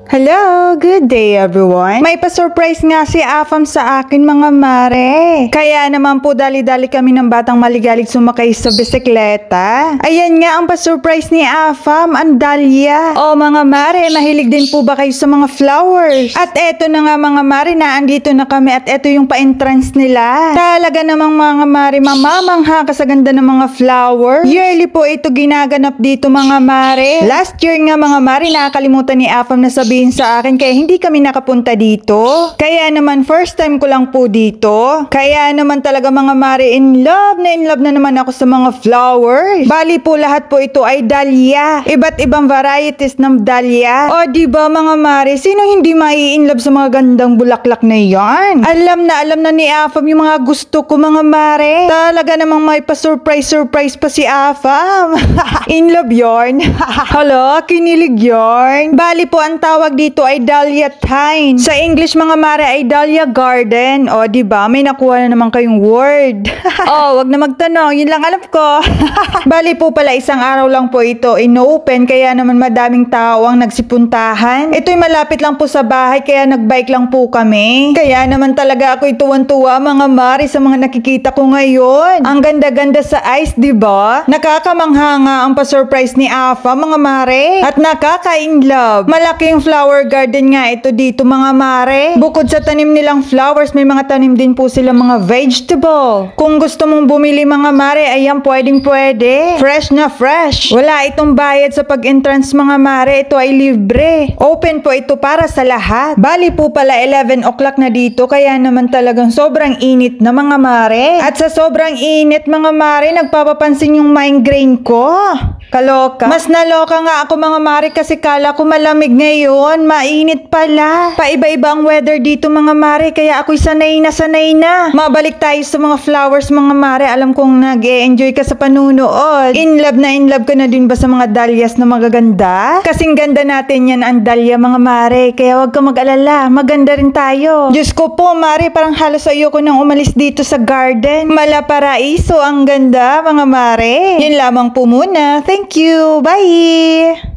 Hello! Good day everyone! May pa-surprise nga si Afam sa akin mga mare. Kaya naman po dali-dali kami ng batang maligalig sumakay sa bisikleta. Ayan nga ang pa-surprise ni Afam, ang dahlia. O mga mare, mahilig din po ba kayo sa mga flowers? At eto na nga mga mare, naandito na kami at eto yung pa-entrance nila. Talaga namang mga mare, mamamangha ka sa ganda ng mga flower. Yearly po ito ginaganap dito mga mare. Last year nga mga mare, nakakalimutan ni Afam na sabihin sa akin kaya hindi kami nakapunta dito. Kaya naman first time ko lang po dito. Kaya naman talaga mga mare, in love na naman ako sa mga flowers. Bali po lahat po ito ay dahlia. Iba't ibang varieties ng dahlia. O diba mga mare, sino hindi mai-inlove sa mga gandang bulaklak na yan? Alam na ni Afam yung mga gusto ko mga mare. Talaga namang may pa-surprise pa si Afam. In love yarn. Hello, kinilig yarn. Bali po ang tawag dito ay dahlia thyme. Sa English mga mare ay dahlia garden. O diba, may nakuha na naman kayong word. Wag na magtanong, yun lang alam ko. Bali po pala isang araw lang po ito in-open kaya naman madaming tao ang nagsipuntahan. Ito'y malapit lang po sa bahay kaya nagbike lang po kami. Kaya naman talaga ako'y tuwan-tuwa mga mare sa mga nakikita ko ngayon. Ang ganda-ganda sa ice diba? Nakakamangha nga ang pa-surprise ni Afa mga mare. At nakaka-inlove. Malaking flower garden nga ito dito mga mare. Bukod sa tanim nilang flowers, may mga tanim din po sila mga vegetable. Kung gusto mong bumili mga mare, ayan pwede. Fresh na fresh. Wala itong bayad sa pag-entrance mga mare. Ito ay libre. Open po ito para sa lahat. Bali po pala 11 o'clock na dito kaya naman talagang sobrang init na mga mare. At sa sobrang init mga mare, nagpapapansin yung migraine ko. Kaloka. Mas naloka nga ako mga mare kasi kala ko malamig ngayon. Mainit pala. Paiba-iba ang weather dito mga mare kaya ako'y sanay na. Mabalik tayo sa mga flowers mga mare. Alam kong nag-e-enjoy ka sa panunood. In love ka na din ba sa mga dahlias na magaganda? Kasing ganda natin yan ang dahlia mga mare. Kaya wag ka mag-alala. Maganda rin tayo. Diyos ko po mare, parang halos ayoko nang umalis dito sa garden. Malaparaiso ang ganda mga mare. Yun lamang po muna. Thank you. Bye!